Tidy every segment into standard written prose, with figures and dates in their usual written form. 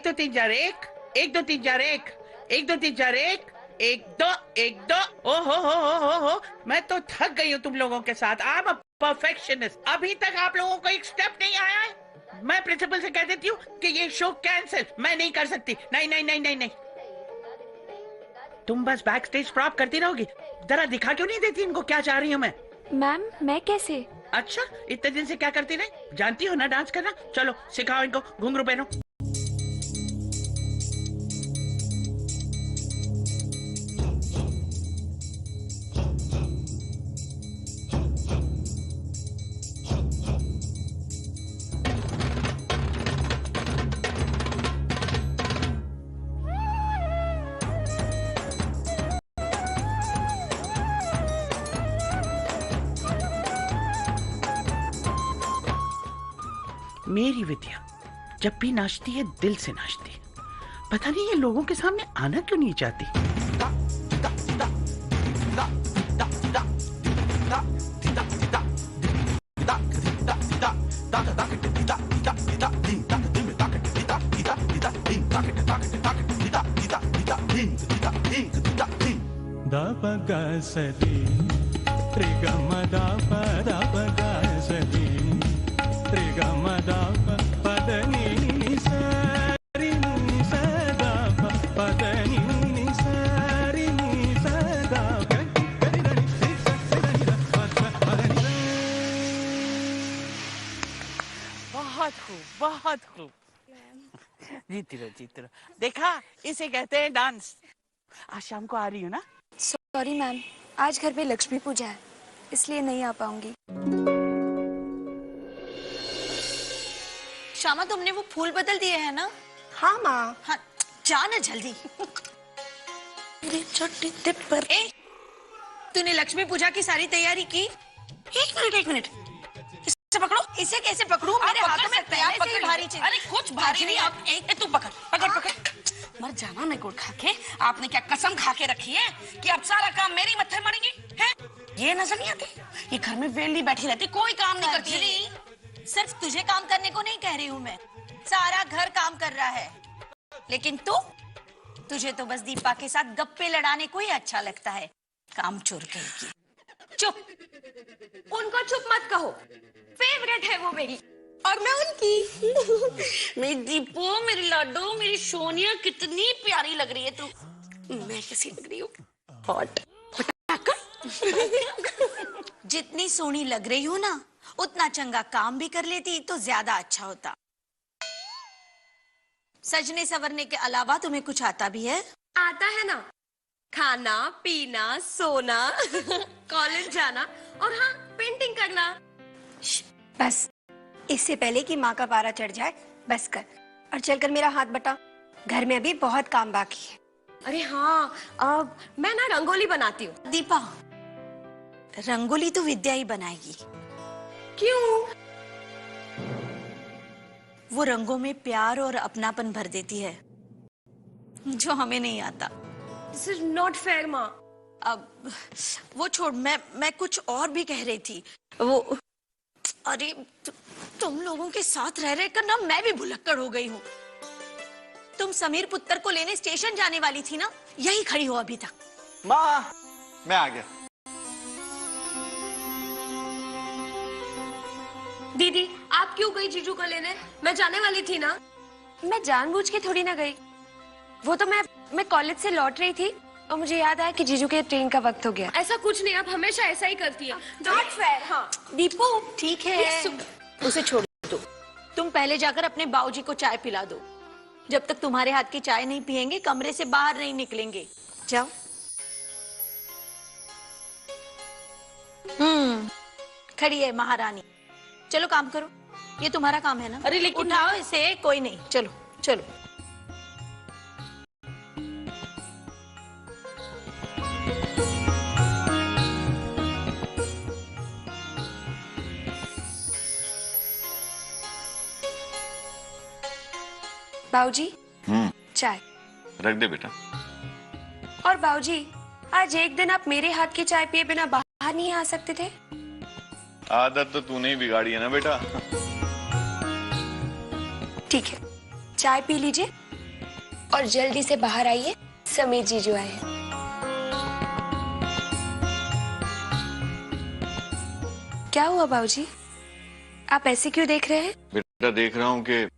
एक दो तीन चार एक, एक दो तीन चार एक, एक दो तीन चार एक, एक दो, एक दो। ओ हो, मैं तो थक गई हूँ तुम लोगों के साथ। I am a perfectionist. अभी तक आप लोगों को एक स्टेप नहीं आया है। मैं प्रिंसिपल से कह देती हूँ कि ये शो कैंसिल, मैं नहीं कर सकती। नहीं नहीं नहीं नहीं नहीं, तुम बस बैक स्टेज प्रॉप करती रहोगी। जरा दिखा क्यों नहीं देती इनको क्या चाह रही हूँ मैं? मैम मैं कैसे? अच्छा, इतने दिन से क्या करती रही? जानती हो ना डांस करना? चलो सिखाओ इनको, घुंघरू पहनो। मेरी विद्या जब भी नाचती है दिल से नाचती है। पता नहीं ये लोगों के सामने आना क्यों नहीं चाहती। दपगसति त्रिगमदपदपगसति त्रिगमदप पदनि सरिनि सदप पदनि सरिनि सदप गरिदनि सरिनि पदनि। बहुत खूब, बहुत खूब। जीती रहो। देखा, इसे कहते हैं डांस। आज शाम को आ रही हो ना? सॉरी मैम, आज घर पे लक्ष्मी पूजा है इसलिए नहीं आ पाऊंगी। श्यामा तुमने वो फूल बदल दिए हैं ना? हाँ माँ। हाँ जा ना जल्दी। तूने लक्ष्मी पूजा की सारी तैयारी की? एक मिनट इसे पकड़ो। इसे कैसे पकड़ूं? मेरे हाथों में पहले से ही भारी चाहिए। अरे कुछ भारी नहीं, आप एक तू पकड़। मर जाना मैं गुड़ खा के। आपने क्या कसम खा के रखी है कि अब सारा काम मेरी मत्थे मरेंगी है? ये नजर नहीं आती? ये घर में वेली बैठी रहती, कोई काम नहीं करती। सिर्फ तुझे काम करने को नहीं कह रही हूँ मैं, सारा घर काम कर रहा है। लेकिन तुझे तो बस दीपा के साथ गप्पे लड़ाने को ही अच्छा लगता है। काम चोर कहेगी। चुप, उनको चुप मत कहो, फेवरेट है वो मेरी। और मैं उनकी। मेरी दीपो, मेरी लाडो, मेरी सोनिया, कितनी प्यारी लग रही है तू। मैं कैसी लग रही हूँ? हॉट। जितनी सोनी लग रही हो ना, उतना चंगा काम भी कर लेती तो ज्यादा अच्छा होता। सजने संवरने के अलावा तुम्हें कुछ आता भी है? आता है ना, खाना पीना सोना कॉलेज जाना और हाँ पेंटिंग करना। बस इससे पहले कि माँ का पारा चढ़ जाए बस कर और चलकर मेरा हाथ बटा, घर में अभी बहुत काम बाकी है। अरे हाँ, अब मैं ना रंगोली बनाती हूँ। दीपा, रंगोली तो विद्या ही बनाएगी। क्यों? वो रंगों में प्यार और अपनापन भर देती है जो हमें नहीं आता। दिस इज नॉट फेयर माँ। अब वो छोड़, मैं कुछ और भी कह रही थी। वो अरे तुम लोगों के साथ रह कर ना मैं भी भुलक्कड़ हो गई हूँ। तुम समीर पुत्र को लेने स्टेशन जाने वाली थी ना, यही खड़ी हो अभी तक। माँ, मैं आ गया। दीदी आप क्यों गई जीजू को लेने? मैं जाने वाली थी ना। मैं जानबूझ के थोड़ी ना गई, वो तो मैं कॉलेज से लौट रही थी और मुझे याद आया कि जीजू के ट्रेन का वक्त हो गया। ऐसा कुछ नहीं, आप हमेशा ऐसा ही करती है। Not fair. हाँ दीपू ठीक है, उसे छोड़ दो। तुम पहले जाकर अपने बाबूजी को चाय पिला दो। जब तक तुम्हारे हाथ की चाय नहीं पियेंगे कमरे से बाहर नहीं निकलेंगे। जाओ। खड़ी है महारानी। चलो काम करो, ये तुम्हारा काम है ना। अरे लेकिन उठाओ इसे, कोई नहीं। चलो चलो। बाबूजी चाय रख दे बेटा। और बाबूजी आज एक दिन आप मेरे हाथ की चाय पिए बिना बाहर नहीं आ सकते थे? आदत तो तूने ही बिगाड़ी है ना बेटा। ठीक है, चाय पी लीजिए और जल्दी से बाहर आइए, समीर जीजू आए हैं। क्या हुआ बाबूजी, आप ऐसे क्यों देख रहे हैं? बेटा देख रहा हूँ कि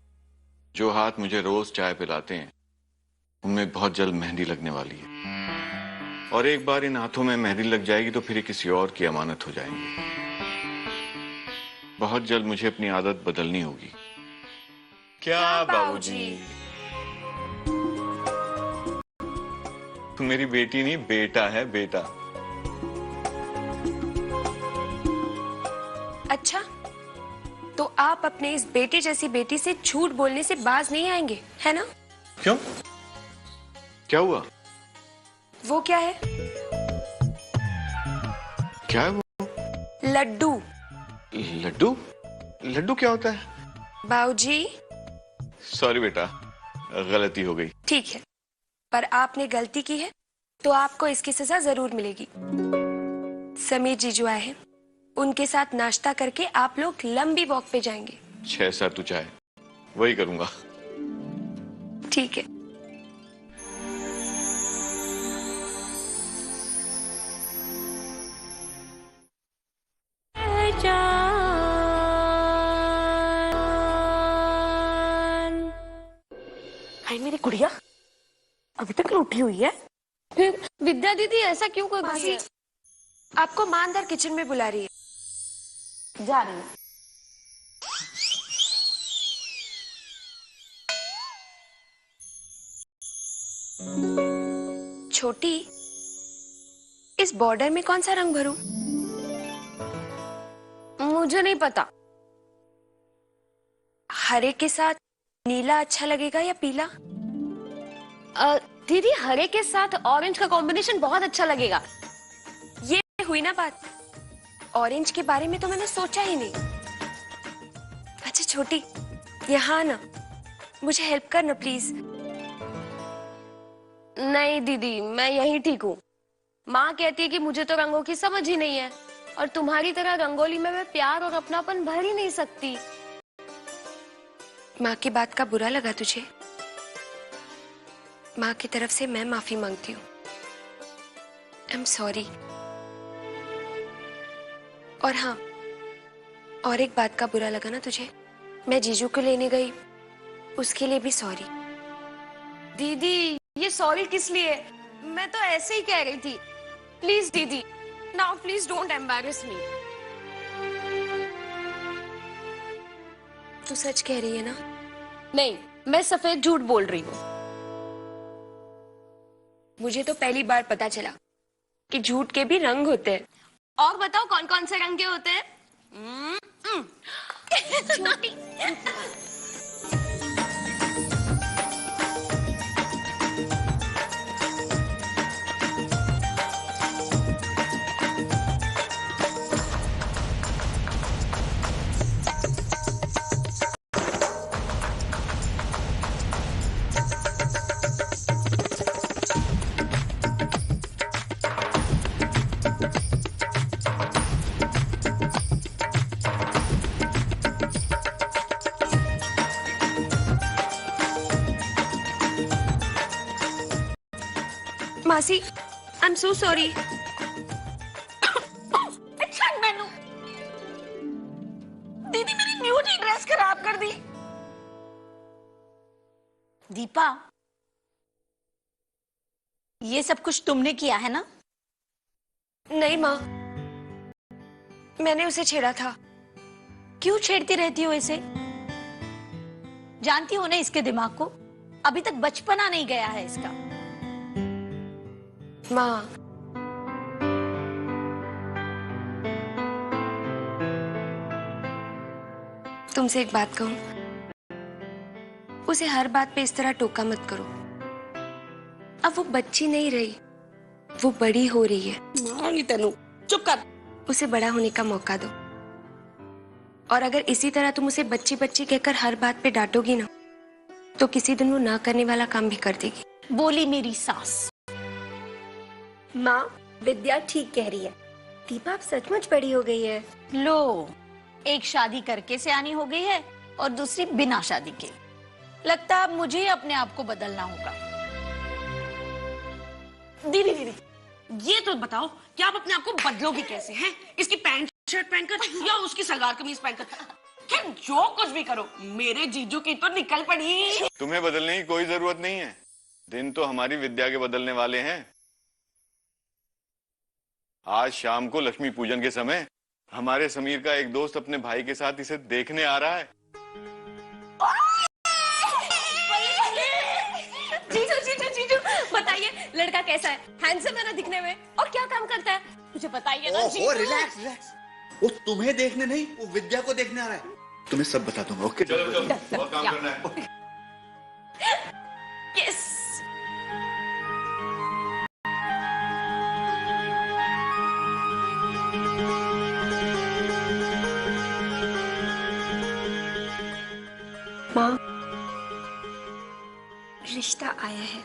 जो हाथ मुझे रोज चाय पिलाते हैं उनमें बहुत जल्द मेहंदी लगने वाली है, और एक बार इन हाथों में मेहंदी लग जाएगी तो फिर ये किसी और की अमानत हो जाएंगी। बहुत जल्द मुझे अपनी आदत बदलनी होगी। क्या बाबूजी? तू मेरी बेटी नहीं, बेटा है, बेटा। अच्छा, तो आप अपने इस बेटे जैसी बेटी से झूठ बोलने से बाज नहीं आएंगे, है ना? क्यों? क्या हुआ? वो क्या है? क्या है वो? लड्डू। लड्डू? लड्डू क्या होता है? बाबूजी। सॉरी बेटा, गलती हो गई। ठीक है, पर आपने गलती की है तो आपको इसकी सजा जरूर मिलेगी। समीर जीजू आए हैं, उनके साथ नाश्ता करके आप लोग लंबी वॉक पे जाएंगे। 6 सर तू चाहे, वही करूंगा। ठीक है। हाय मेरी गुड़िया, अभी तक उठी हुई है। फिर विद्या दीदी ऐसा क्यों कर रही है? आपको मां अंदर किचन में बुला रही है। जा रही हूँ। छोटी, इस बॉर्डर में कौन सा रंग भरूं? मुझे नहीं पता। हरे के साथ नीला अच्छा लगेगा या पीला? दीदी हरे के साथ ऑरेंज का कॉम्बिनेशन बहुत अच्छा लगेगा। ये हुई ना बात, ऑरेंज के बारे में तो मैंने सोचा ही नहीं। अच्छा छोटी, यहाँ ना, मुझे हेल्प कर ना प्लीज। नहीं दीदी, मैं यही ठीक हूँ। माँ कहती है कि मुझे तो रंगों की समझ ही नहीं है, और तुम्हारी तरह रंगोली में मैं प्यार और अपनापन भर ही नहीं सकती। माँ की बात का बुरा लगा तुझे? माँ की तरफ से मैं माफी मांगती हूँ। I am sorry. और हाँ, और एक बात का बुरा लगा ना तुझे? मैं जीजू को लेने गई, उसके लिए भी सॉरी। दीदी ये सॉरी किस लिए? मैं तो ऐसे ही कह रही थी। प्लीज दीदी, नाउ प्लीज डोंट एम्बैरेस मी। तू सच कह रही है ना? नहीं, मैं सफेद झूठ बोल रही हूँ। मुझे तो पहली बार पता चला कि झूठ के भी रंग होते हैं। और बताओ कौन कौन से रंग के होते हैं? छोटी। मासी, आई एम सो सॉरी। अच्छा मैनू, दीदी मेरी ब्यूटी ड्रेस खराब कर दी। दीपा, ये सब कुछ तुमने किया है ना? नहीं माँ, मैंने उसे छेड़ा था। क्यों छेड़ती रहती हो इसे? जानती हो ना इसके दिमाग को अभी तक बचपना नहीं गया है इसका। माँ, तुमसे एक बात कहूं, उसे हर बात पे इस तरह टोका मत करो। अब वो बच्ची नहीं रही, वो बड़ी हो रही है। तनु चुप कर। उसे बड़ा होने का मौका दो। और अगर इसी तरह तुम उसे बच्ची बच्ची कहकर हर बात पे डांटोगी ना, तो किसी दिन वो ना करने वाला काम भी कर देगी। बोली मेरी सास। माँ, विद्या ठीक कह रही है। दीपा अब सचमुच बड़ी हो गई है। लो, एक शादी करके सयानी हो गई है और दूसरी बिना शादी के। लगता है अब मुझे ही अपने आप को बदलना होगा। दीदी दीदी, ये तो बताओ कि आप अपने आप को बदलोगे कैसे हैं? इसकी पैंट शर्ट पहनकर या उसकी सलवार कमीज पहनकर? खैर जो कुछ भी करो, मेरे जीजू की तो निकल पड़ी। तुम्हें बदलने की कोई जरूरत नहीं है, दिन तो हमारी विद्या के बदलने वाले हैं। आज शाम को लक्ष्मी पूजन के समय हमारे समीर का एक दोस्त अपने भाई के साथ इसे देखने आ रहा है। जीजू जीजू जीजू बताइए, लड़का कैसा है? हैंडसम है ना दिखने में? और क्या काम करता है मुझे बताइए ना जीजू। रिलैक्स रिलैक्स, वो तुम्हें देखने नहीं, वो विद्या को देखने आ रहा है। तुम्हें सब बता दूंगा। ओके चलो चलो, और काम करना है। यस। माँ, रिश्ता आया है,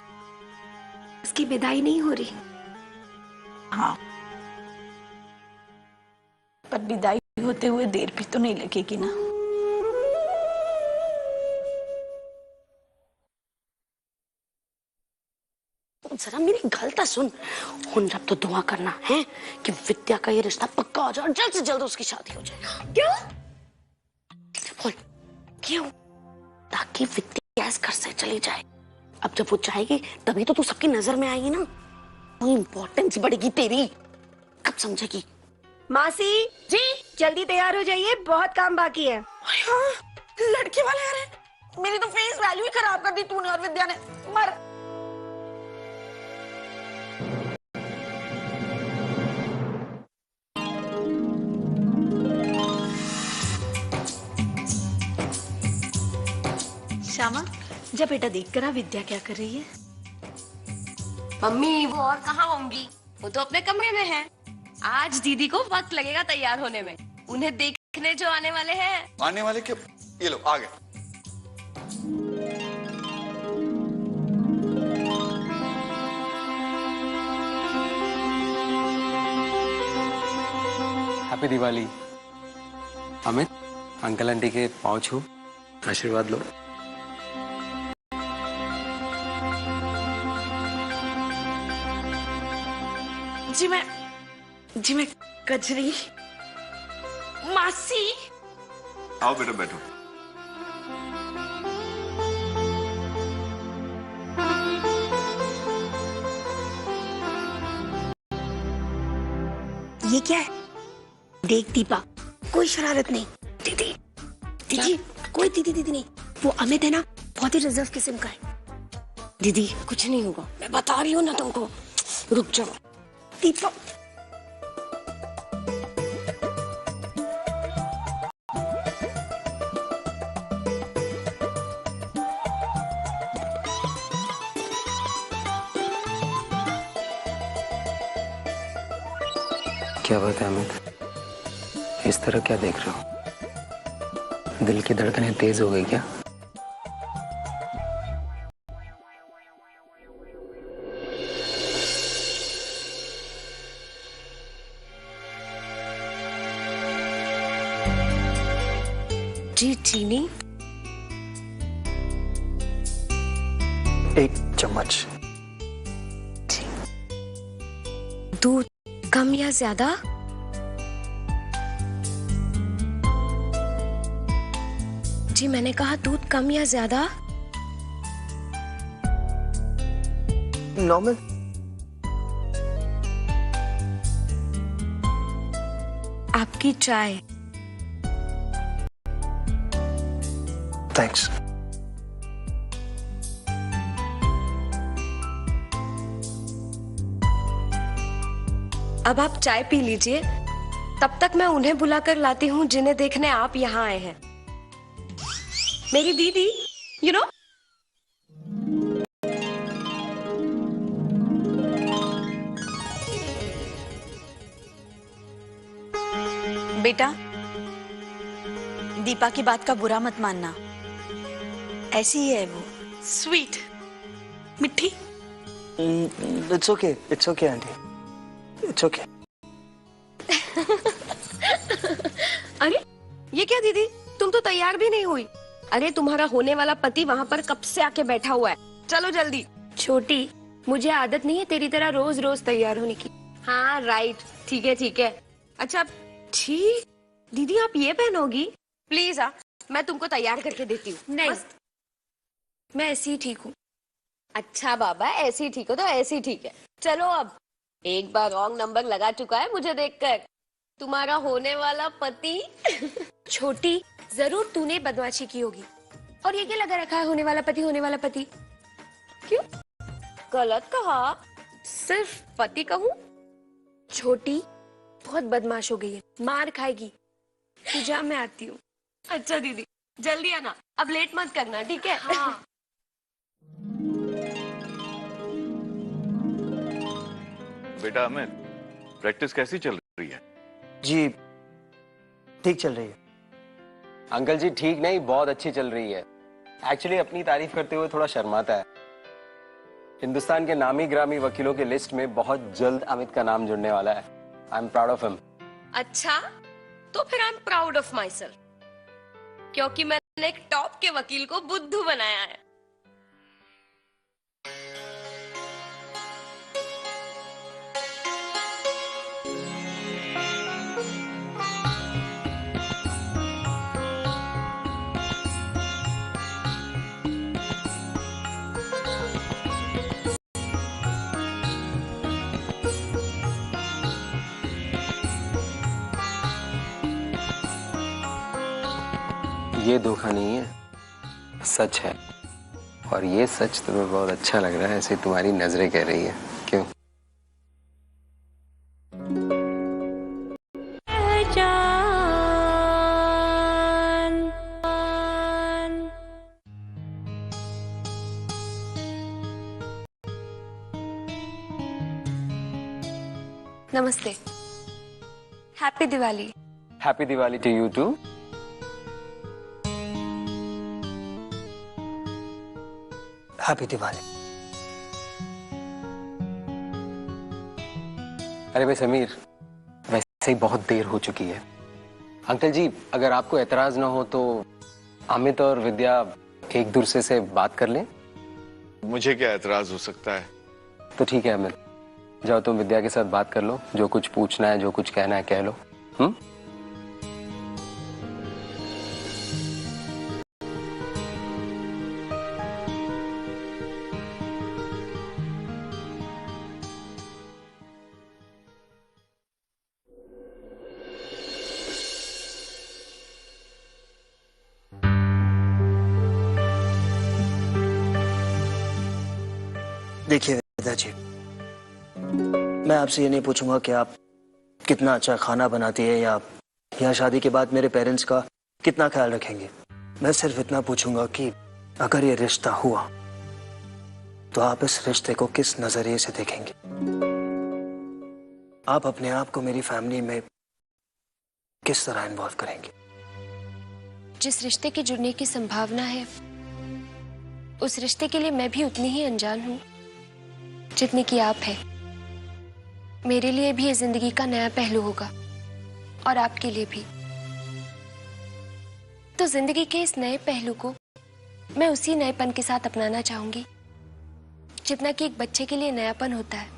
उसकी विदाई नहीं हो रही। हाँ, पर विदाई होते हुए देर भी तो नहीं लगेगी ना। जरा मेरी गलता सुन। हुन रब तो दुआ करना है कि विद्या का ये रिश्ता पक्का हो जाए और जल्द से जल्द उसकी शादी हो जाए। क्यों? बोल क्यों? ताकि विद्या इस घर से चली जाए। अब जब वो जाएगी तभी तो तू सबकी नजर में आएगी ना, वो इम्पोर्टेंस बढ़ेगी तेरी। कब समझेगी? मासी जी जल्दी तैयार हो जाइए, बहुत काम बाकी है। हाँ, लड़के वाले आ रहे हैं। मेरी तो फेस वैल्यू ही खराब कर दी तूने और विद्या ने। मर। श्यामा, जब बेटा देख कर विद्या क्या कर रही है? मम्मी वो और कहाँ होंगी, वो तो अपने कमरे में है। आज दीदी को वक्त लगेगा तैयार होने में, उन्हें देखने जो आने वाले हैं। आने वाले क्यों? ये लो आ गए। Happy Diwali. Amit, uncle aunty के पाँव छू, आशीर्वाद लो। जी मैं कजरी। मासी। आओ बेटा बैठो। ये क्या है? देख दीपा, कोई शरारत नहीं। दीदी दीदी, कोई दीदी दीदी नहीं, वो अमित है ना, बहुत ही रिजर्व किस्म का है। दीदी कुछ नहीं होगा, मैं बता रही हूँ ना तुमको। रुक जाओ दीपा। क्या बात है अमित, इस तरह क्या देख रहे हो? दिल की धड़कनें तेज हो गई क्या? जी चीनी एक चम्मच। दूध कम या ज्यादा? जी मैंने कहा दूध कम या ज्यादा? नॉर्मल। आपकी चाय। थैंक्स। अब आप चाय पी लीजिए, तब तक मैं उन्हें बुलाकर लाती हूँ जिन्हें देखने आप यहाँ आए हैं। मेरी दीदी, यू नो। बेटा, दीपा की बात का बुरा मत मानना, ऐसी ही है वो, स्वीट, मिठी। It's okay aunty, it's okay. अरे ये क्या दीदी, तुम तो तैयार भी नहीं हुई। अरे तुम्हारा होने वाला पति वहाँ पर कब से आके बैठा हुआ है, चलो जल्दी। छोटी, मुझे आदत नहीं है तेरी तरह रोज रोज तैयार होने की। हाँ राइट, ठीक है ठीक है। अच्छा ठीक, दीदी आप ये पहनोगी? प्लीज मैं तुमको तैयार करके देती हूँ। नहीं मैं ऐसी ही ठीक हूँ। अच्छा बाबा ऐसे ही ठीक हो तो ऐसे ही ठीक है। चलो अब, एक बार रॉन्ग नंबर लगा चुका है मुझे देखकर तुम्हारा होने वाला पति। छोटी, जरूर तूने बदमाशी की होगी। और ये क्या लगा रखा है होने वाला पति, होने वाला पति? क्यों? गलत कहा, सिर्फ पति कहूँ? छोटी बहुत बदमाश हो गई है, मार खाएगी। तू जा, मैं आती हूँ। अच्छा दीदी जल्दी आना, अब लेट मत करना, ठीक है? हाँ। बेटा अमित, प्रैक्टिस कैसी चल रही है? जी ठीक चल रही है। अंकल जी ठीक नहीं, बहुत अच्छी चल रही है। एक्चुअली अपनी तारीफ करते हुए थोड़ा शर्माता है। हिंदुस्तान के नामी ग्रामी वकीलों के लिस्ट में बहुत जल्द अमित का नाम जुड़ने वाला है। I am proud of him. अच्छा, तो फिर I am proud of my self, क्योंकि मैंने एक टॉप के वकील को बुद्धू बनाया है। ये धोखा नहीं है, सच है। और ये सच तुम्हें बहुत अच्छा लग रहा है, ऐसे तुम्हारी नजरें कह रही है। क्यों? नमस्ते, happy Diwali. Happy Diwali to you too. Happy Diwali. अरे भाई समीर, वैसे ही बहुत देर हो चुकी है। अंकल जी अगर आपको एतराज ना हो तो अमित और विद्या एक दूसरे से बात कर लें। मुझे क्या एतराज हो सकता है? तो ठीक है अमित, जाओ तुम विद्या के साथ बात कर लो, जो कुछ पूछना है जो कुछ कहना है कह लो। देखिए विद्या जी, मैं आपसे ये नहीं पूछूंगा कि आप कितना अच्छा खाना बनाती है या शादी के बाद मेरे पेरेंट्स का कितना ख्याल रखेंगे। मैं सिर्फ इतना पूछूंगा कि अगर ये रिश्ता हुआ तो आप इस रिश्ते को किस नजरिए से देखेंगे? आप अपने आप को मेरी फैमिली में किस तरह इन्वॉल्व करेंगे? जिस रिश्ते के जुड़ने की संभावना है, उस रिश्ते के लिए मैं भी उतनी ही अनजान हूँ जितनी कि आप है। मेरे लिए भी ये जिंदगी का नया पहलू होगा और आपके लिए भी। तो जिंदगी के इस नए पहलू को मैं उसी नएपन के साथ अपनाना चाहूंगी जितना कि एक बच्चे के लिए नयापन होता है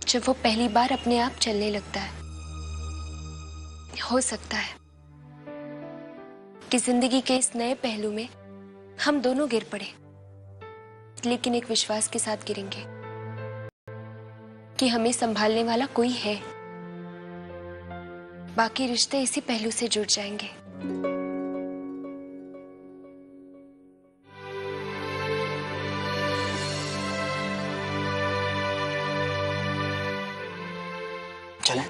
जब वो पहली बार अपने आप चलने लगता है। हो सकता है कि जिंदगी के इस नए पहलू में हम दोनों गिर पड़े, लेकिन एक विश्वास के साथ गिरेंगे कि हमें संभालने वाला कोई है। बाकी रिश्ते इसी पहलू से जुड़ जाएंगे। चलें?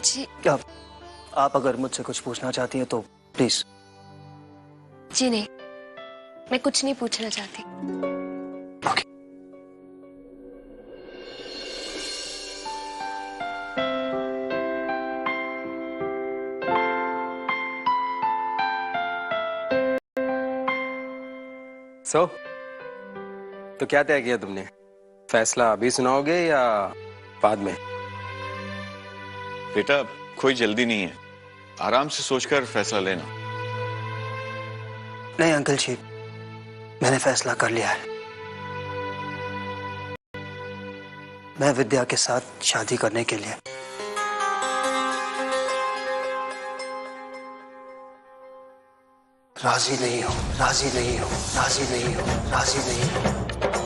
जी आप अगर मुझसे कुछ पूछना चाहती हैं तो प्लीज। जी नहीं, मैं कुछ नहीं पूछना चाहती। ओके। तो क्या तय किया तुमने? फैसला अभी सुनाओगे या बाद में? बेटा कोई जल्दी नहीं है, आराम से सोचकर फैसला लेना। नहीं अंकल जी, मैंने फैसला कर लिया है। मैं विद्या के साथ शादी करने के लिए राजी नहीं हूं, राजी नहीं हूं, राजी नहीं हूं, राजी नहीं हूं।